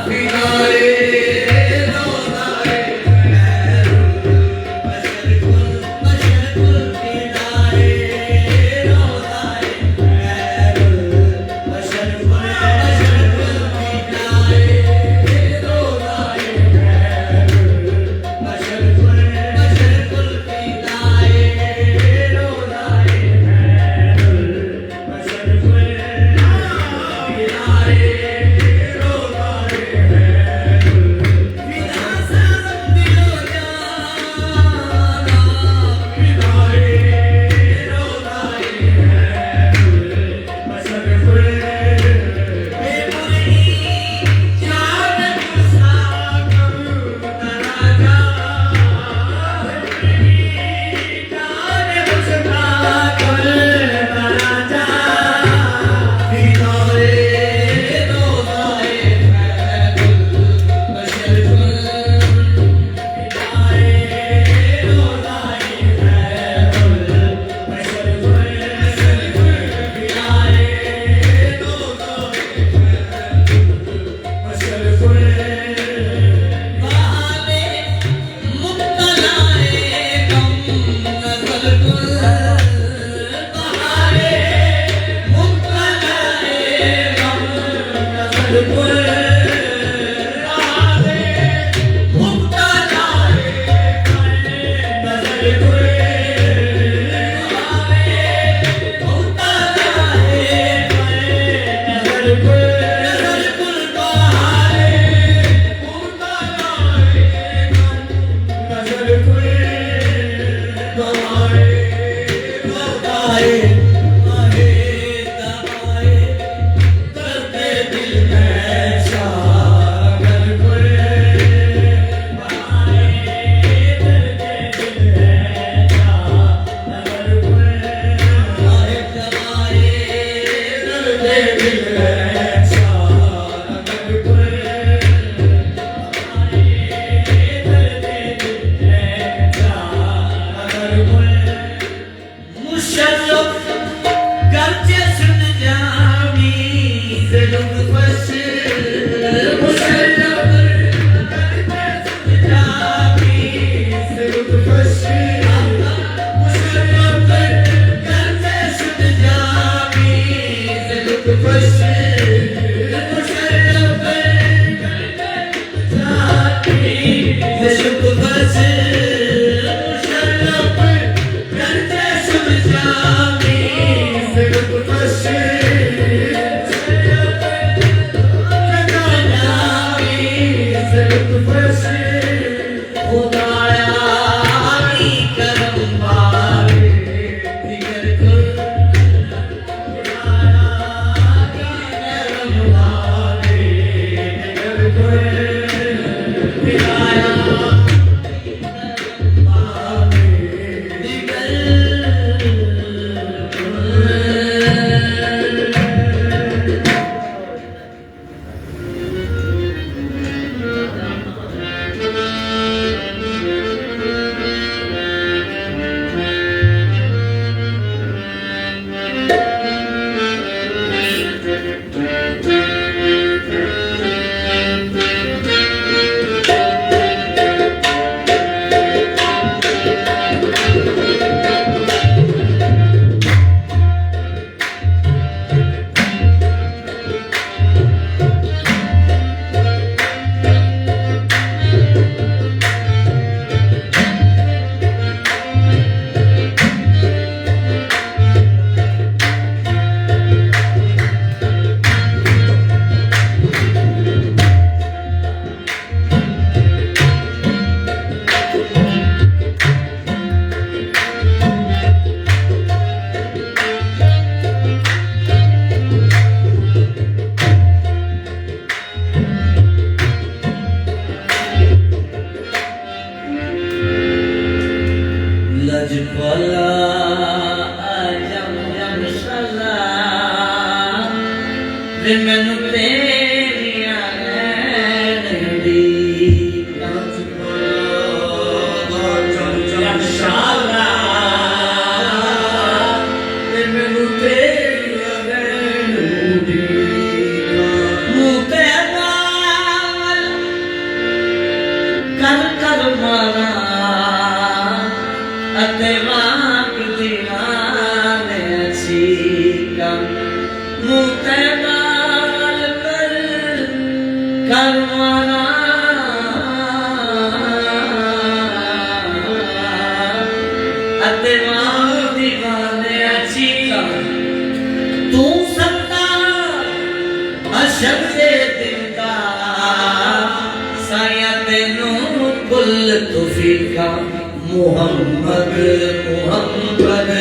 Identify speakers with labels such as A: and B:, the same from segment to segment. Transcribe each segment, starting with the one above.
A: फिनारे करवाना दीवाने अच्छी तू सत्ता अशबे दिंदा साया तेनू कुल तुफीका मुहम्मद मुहम्मद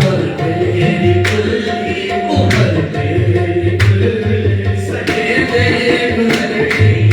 A: उमर तेरी कुल्ली उमर तेरी कुल्ली सजदे गुजर गई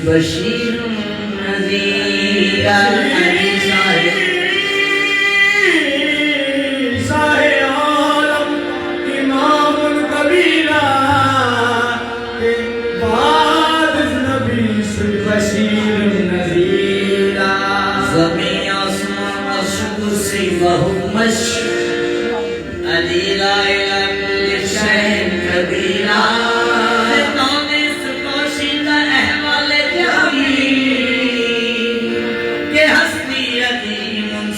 B: बशीर नज़ीर अली
A: साहे आलम इमाम कबीरा के बाद नबी बशीर नज़ीरा
B: ज़मीं आसमान मशहूर से बहुमश अली ला इलाहा कुल्ल शैइन कबीरा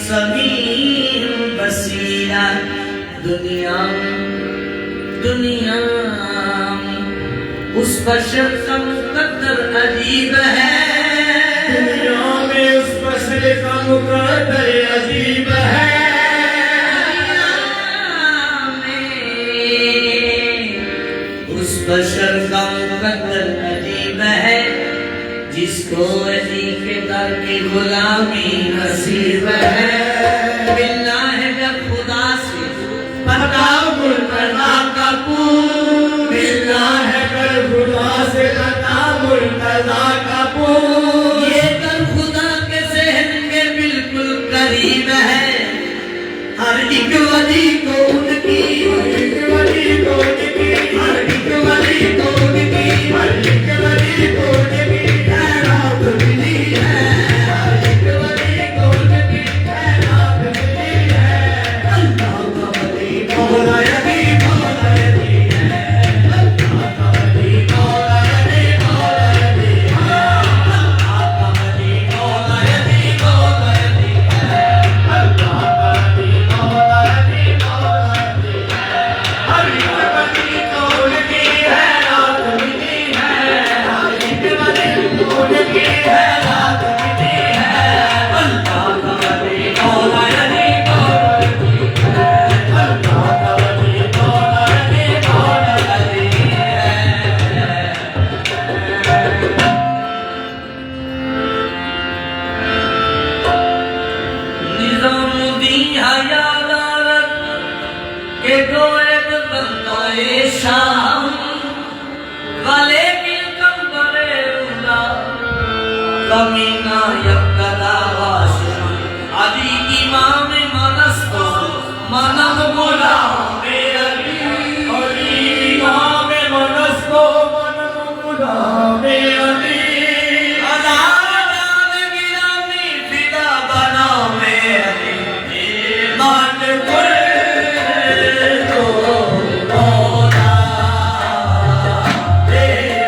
A: सब
B: समीर बसीरा दुनिया दुनिया उस बशर का मुकद्दर अजीब है
A: दुनिया में उस बशर का मुकद्दर अजीब है
B: उस बशर का मुकद्दर अजीब है जिसको अली के दर की गुलामी नसीब है मिलना है जब खुदा से
A: पता मुर्तजा का पूर मिलना है कर खुदा से पता मुर्तजा का पूर
B: ये कर खुदा के सहन के बिल्कुल करीब है हर एक वली को उनकी
A: हर एक वली को उनकी
B: हर एक वली को उनकी
A: हर एक वली को उनकी खैरात मिली है हर एक वली को उनकी खैरात मिली है अल्लाह का वली मौला अली मौला अली है अल्लाह का वली मौला अली मौला अली है अल्लाह का वली मौला अली मौला अली है अल्लाह का वली मौला अली मौला अली है हर एक वली को उनकी खैरात मिली है हर एक वली को उनकी खैरात मिली है अल्लाह का वली मौला अली मौला अली है अल्लाह का वली मौला अली मौला अली है
B: निजामुद्दीन हयादारत के गोएब बंदाए शाम वाले की कम बरे उला कमीना यक्कदा वाशिम अली इमाम मनस्तो मनम बोला
A: अली इमाम मनस्तो मनम गुलाम अली
B: अदान गिरामी फिदा बना में अली
A: मान कुल तो मौला तेरा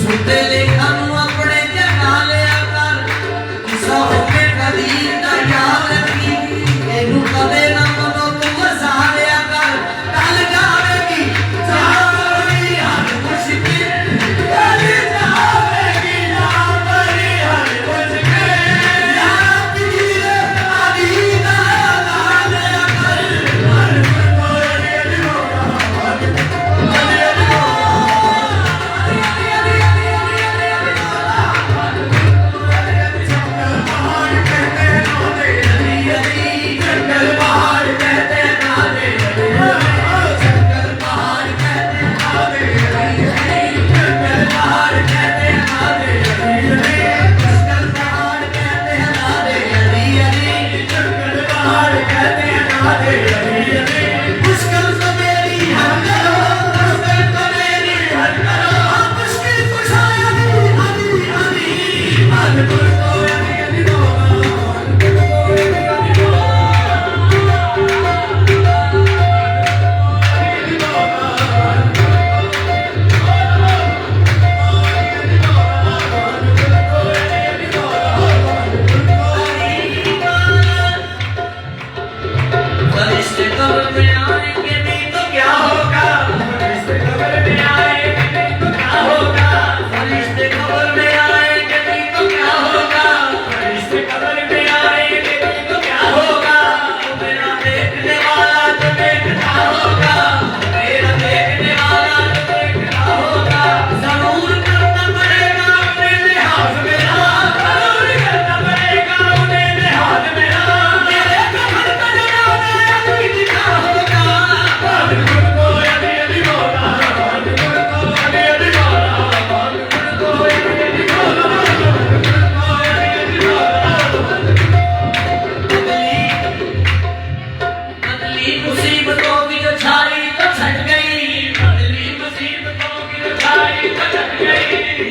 B: ਸੁੱਤੇ ਲੇਖਾਂ ਨੂੰ ਆਪਣੇ ਜਗਾ ਲਿਆ ਕਰ ਕਿਸਾ ਹੋਵੇ ਕਦੀ ਦਾ ਯਾਦ ਰੱਖੀ ਇਹਨੂੰ ਕਦੇ ਨਾ ਮਨੋਂ ਤੂੰ ਵਸਾ ਲਿਆ ਕਰ ਕੱਲ ਜਾਵੇਗੀ ਜਾਵੇਗੀ ਹਰ ਮੁਸ਼ਕਿਲ ਕੱਲ ਜਾਵੇਗੀ ਜਾਵੇਗੀ ਹਰ ਮੁਸ਼ਕਿਲ ਯਾਰ ਪੀਰ ਆਦੀ ਦਾ ਲਾ ਲਿਆ ਕਰ ਹਰ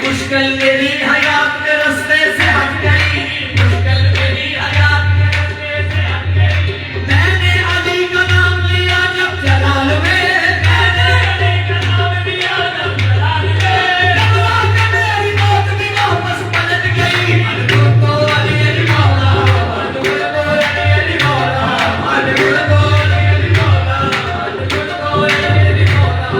B: मुश्किल मेरी हयात के रास्ते से हट गई मुश्किल मेरी हयात के रास्ते से हट गई मैंने अली का नाम लिया जब जलाल में मैंने अली का नाम लिया जब जलाल में लगवा के मेरी मौत भी वापस पलट गई मजबूर तो अली मौला मजबूर तो अली मौला मजबूर तो अली मौला मजबूर तो अली मौला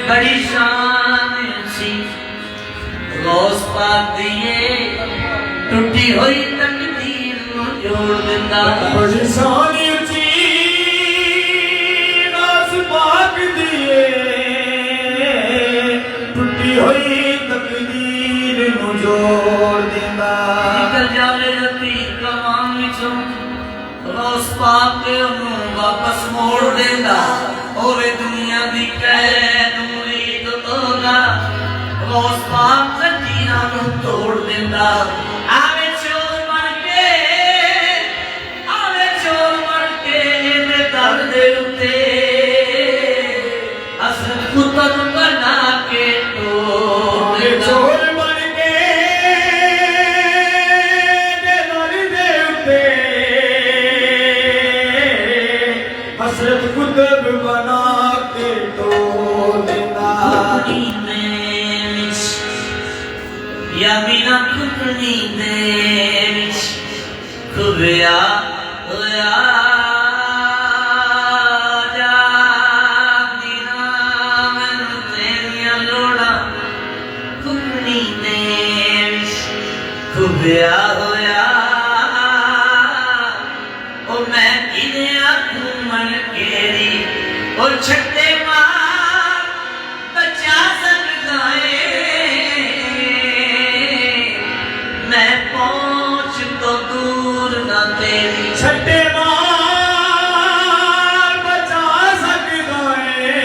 B: बड़ी शान सी रोज पाक दिए टूटी हुई तकदीर नू जोड़ दिंदा
A: बड़ी शान सी रोज पाक दिए टूटी हुई तकदीर नू जोड़ दिंदा
B: निकल जावे रती कमां विचों रोज पाक नू वापस मोड़ दिंदा ओवे दुनिया दी कैद मुरीद तोगा रोज पाक जंजीरां नू तोड़ दिंदा आवे चोर बन के आवे चोर बन तन बना के
A: ये
B: तो
A: चोर बन के दर दे उते हसरत कुतुब बना के तो देना
B: या बिना कुकनी दे खुबिया होया खुबिया होया ओ मैं किने घूमन केरी ओ छट्टे मार बचा सकदा है मैं पहुंच तो दूर ना तेरी
A: छट्टे मार बचा सकदा है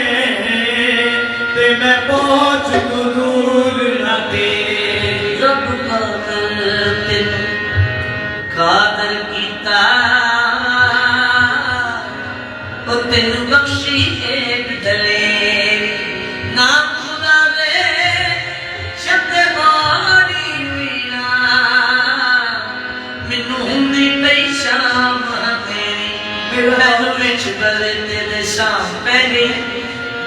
A: ते मैं पहुंच तो दूर ना तेरी
B: रब कादर कीता ओ तेन बख्शी एक दलेरी ना खुदा दे शब्द बाड़ी मीरा मैनू हुंदी पई शाम तेरी मैनू विच गले तेरे शाम पै गई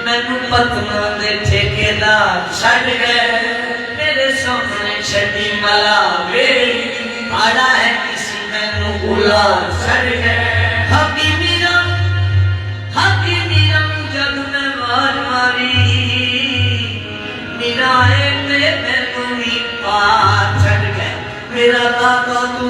B: मैनू पतना दे ठेकेदार छड़ गए मेरे सामने छड़ी मला मेरी आड़ा है किसी मैनू बुला छड़ गए हकीमी रंग जब मैं मार मारी निराए ते मैनू ही पार छड़ गए
A: मेरा दाता तू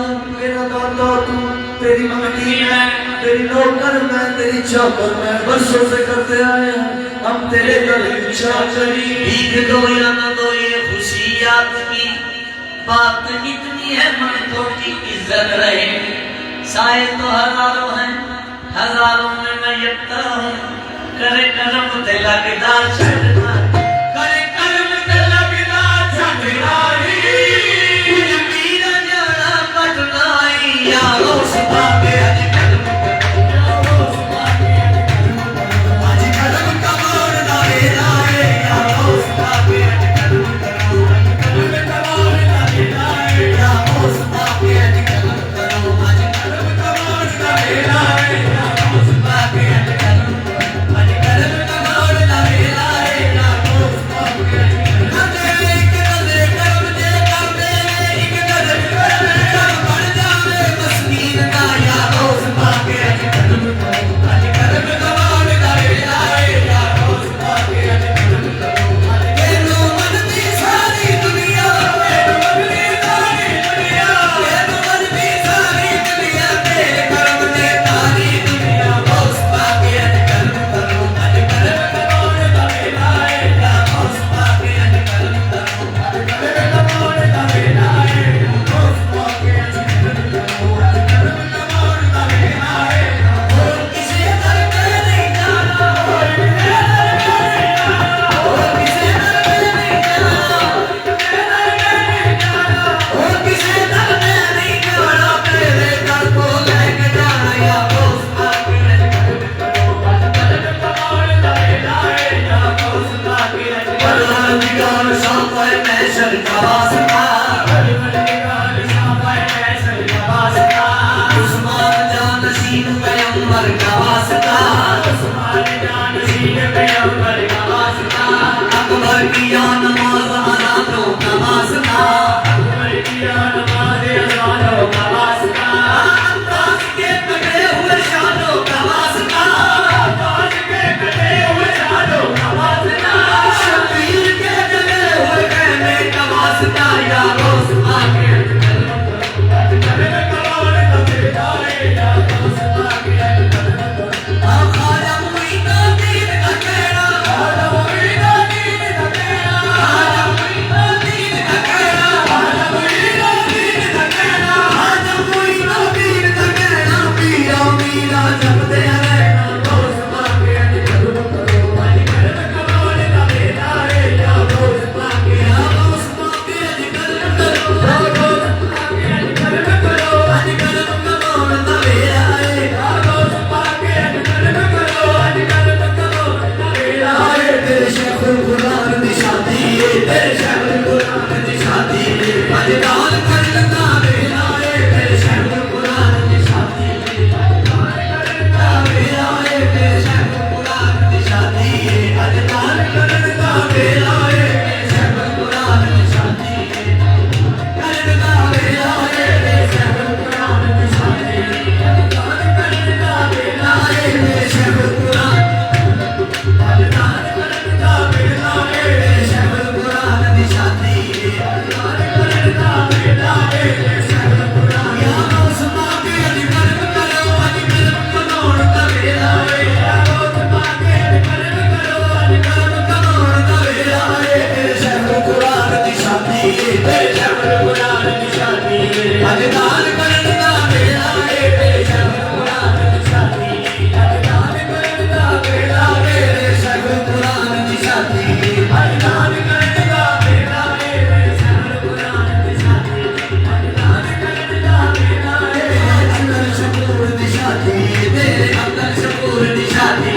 A: तेरी ममती मैं तेरी नौकर मैं तेरी चाकर मैं बरसों से करते आए हैं हम तेरे दर इच्छा करी
B: भीख दो या न दो ये खुशी आपकी बात इतनी है मर्दों की इज्जत रहे साए तो हजारों हैं हजारों में मैं यकता हूँ करे कर्म ते लगदा छड़ना करे कर्म ते लगदा छड़ना कुछ पीर जाना पटनाई या उस बागे अज कर्म आज कर्म कमार ना लाए या उस बागे अज कर्म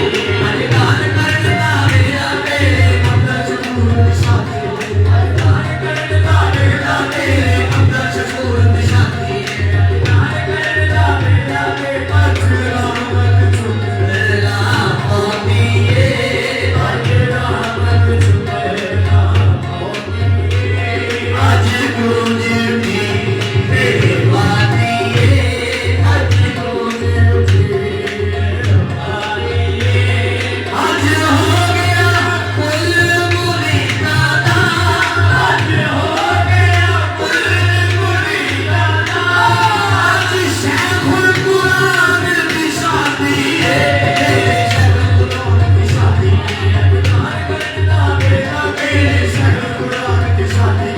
B: ਅਧਿਕਾਰ ਕਰਦਾ ਮੇਰਾ ਤੇਰੇ ਅਮਰ ਸ਼ਕੂਰ ਨਿਸ਼ਾਨੀ ਅਧਿਕਾਰ ਕਰਦਾ ਮੇਰਾ ਤੇਰੇ ਅਮਰ ਸ਼ਕੂਰ ਨਿਸ਼ਾਨੀ ਅਧਿਕਾਰ ਕਰਦਾ ਮੇਰਾ ਤੇਰੇ ਅਜਰਾ ਮਨ ਚੁੱਕੇਗਾ ਹੋਤੀ ਏ ਅਜਰਾ ਮਨ ਚੁੱਕੇਗਾ ਹੋਤੀ ਏ ਅੱਜ ਗੁਰੂ ਜੀ ਦੀ ਮਿਹਰਬਾਨੀ ਏ ਅੱਜ ਗੁਰੂ ਜੀ ਦੀ ਮਿਹਰਬਾਨੀ ਏ ਅੱਜ ਹੋ ਗਿਆ ਕੁੱਲ ਮੁਰੀਦਾਂ ਦਾ ਅੱਜ ਹੋ ਗਿਆ ਕੁੱਲ ਮੁਰੀਦਾਂ ਦਾ ਅੱਜ ਸ਼ੈਖੁਲ ਕੁਰਾਨ ਦੀ ਸ਼ਾਦੀ ਏ ਸ਼ੈਖੁਲ ਕੁਰਾਨ ਦੀ ਸ਼ਾਦੀ ਅਧਿਕਾਰ ਕਰਦਾ ਮੇਰਾ ਤੇਰੇ ਸ਼ੈਖੁਲ ਕੁਰਾਨ ਦੀ ਸ਼ਾਦੀ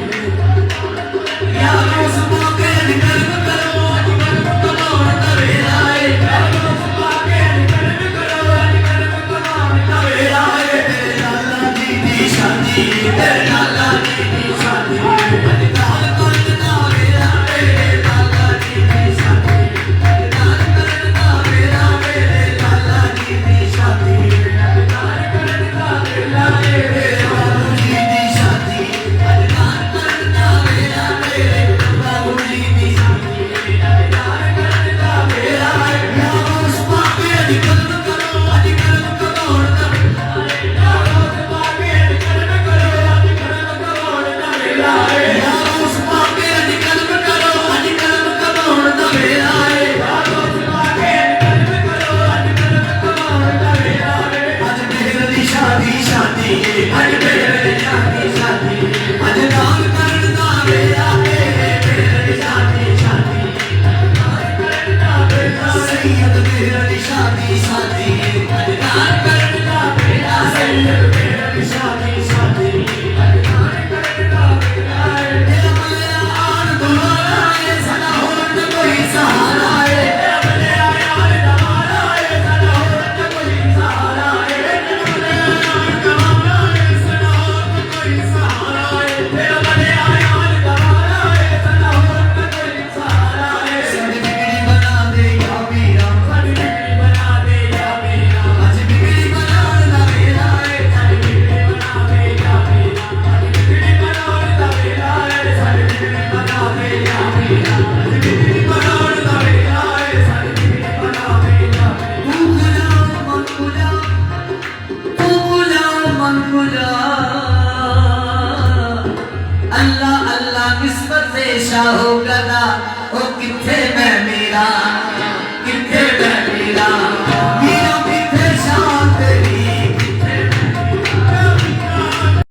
B: ਯਾਰ ਉਸ ਮੌਕੇ ਦੀ ਕਰਮ ਕਰੋ ਅੱਜ ਕਰਮ ਕਮਾਉਣ ਦਾ ਵੇਲਾ ਏ ਯਾਰ ਉਸ ਮੌਕੇ ਦੀ ਕਰਮ ਕਰੋ ਅੱਜ ਕਰਮ ਕਮਾਉਣ ਦਾ ਵੇਲਾ ਏ ਤੇਰੇ ਲਾਲਾ ਜੀ ਦੀ ਸ਼ਾਦੀ ਤੇਰੇ ਲਾਲਾ ਜੀ ਦੀ ਸ਼ਾਦੀ ਅਧਿਕਾਰ ਕਰਦਾ ਮੇਰਾ ਤੇਰੇ ਲਾਲਾ ਜੀ ਦੀ ਸ਼ਾਦੀ ਅਧਿਕਾਰ ਕਰਦਾ ਮੇਰਾ ਤੇਰੇ ਲਾਲਾ ਜੀ ਦੀ ਸ਼ਾਦੀ ਅਧਿਕਾਰ ਕਰਦਾ ਮੇਰਾ ਤੇਰੇ ਬਾਬੂ ਜੀ ਦੀ ਸ਼ਾਦੀ ਅਧਿਕਾਰ ਕਰਦਾ ਮੇਰਾ ਤੇਰੇ ਬਾਬੂ ਜੀ ਦੀ ਸ਼ਾਦੀ ਅਧਿਕਾਰ ਕਰਦਾ ਮੇਰਾ ਯਾਰ ਉਸ ਪਾਪੇ ਦੀ ਕਦਮ ਕਰੋ ਅੱਜ ਕਰਮ ਕਮਾਉਣ ਦਾ ਯਾਰ ਉਸ ਪਾਪੇ ਦੀ ਕਦਮ ਕਰੋ ਅੱਜ ਕਰਮ ਕਮਾਉਣ ਦਾ ਵੇਲਾ ਏ ਯਾਰ ਉਸ ਪਾਪੇ ਦੀ ਕਦਮ ਕਰੋ ਅੱਜ ਕਰਮ ਕਮਾਉਣ ਦਾ ਵੇਲਾ ਏ ਯਾਰ ਉਸ ਪਾਪੇ ਦੀ ਕਦਮ ਕਰੋ ਅੱਜ ਕਰਮ ਕਮਾਉਣ ਦਾ ਵੇਲਾ ਏ ਅੱਜ ਮੇਰੇ ਦੀ ਸ਼ਾਦੀ ਸ਼ਾਦੀ ਅੱਜ ਮੇਰੇ ਦੀ ਸ਼ਾਦੀ ਸ਼ਾਦੀ ਅੱਜ ਨਾਮ ਕਰਨ ਦਾ ਵੇਲਾ ਏ ਮੇਰੇ ਦੀ ਸ਼ਾਦੀ ਸ਼ਾਦੀ ਅਧਿਕਾਰ ਕਰਦਾ ਮੇਰਾ ਸੈਯਦ ਮੇਰੇ ਦੀ ਸ਼ਾਦੀ ਸ਼ਾਦੀ ਅਧਿਕਾਰ ਕਰਦਾ ਮੇਰਾ ਸੈਯਦ ਮੇਰੇ ਦੀ ਸ਼ਾਦੀ ਸ਼ਾਦੀ ਅਧਿਕਾਰ ਕਰਦਾ ਮੇਰਾ ਤੇਰਾ ਮਲਿਆ ਆਣ ਦੁਆਰਾ ਏ ਸਾਡਾ ਹੋਰ ਨਾ ਕੋਈ ਸਹਾਰਾ ਏ ਤੇਰਾ ਮਲਿਆ ਆਣ ਦੁਆਰਾ ਏ ਸਾਡਾ ਹੋਰ ਨਾ ਕੋਈ ਸਹਾਰਾ ਏ ਤੇਰਾ ਮਲਿਆ ਆਣ ਦੁਆਰਾ ਏ ਸਾਡਾ ਹੋਰ ਨਾ ਕੋਈ ਸਹਾਰਾ ਏ ਤੇਰਾ ਮਲਿਆ ਆਣ ਦੁਆਰਾ ਏ ਸਾਡਾ ਹੋਰ ਨਾ ਕੋਈ ਸਹਾਰਾ ਏ ਸਾਡੀ ਬਿਗੜੀ ਬਣਾ ਦੇ ਯਾ ਵੀਰਾ ਸਾਡੀ ਬਿਗੜੀ ਬਣਾ ਦੇ ਯਾ ਵੀਰਾ ਅੱਜ ਬਿਗੜੀ ਬਣਾਉਣ ਦਾ ਵੇਲਾ ਏ ਸਾਡੀ ਬਿਗੜੀ ਬਣਾ ਦੇ ਯਾ ਵੀਰਾ ਅੱਜ ਬਿਗੜੀ ਬਣਾਉਣ ਦਾ ਵੇਲਾ ਏ ਸਾਡੀ ਬਿਗੜੀ ਬਣਾ ਦੇ ਯਾ ਵੀਰਾ ਅੱਜ ਬਿਗੜੀ ਬਣਾਉਣ ਦਾ ਵੇਲਾ ਏ ਸਾਡੀ ਬਿਗੜੀ ਬਣਾ ਦੇ ਯਾ ਤੂੰ ਗੁਲਾਮ ਮਨ ਅੱਲਾ ਅੱਲਾ ਨਿਸਬਤ ਸ਼ਾਹੋ ਗਦਾ ਉਹ ਕਿੱਥੇ ਮੈਂ ਮੇਰਾ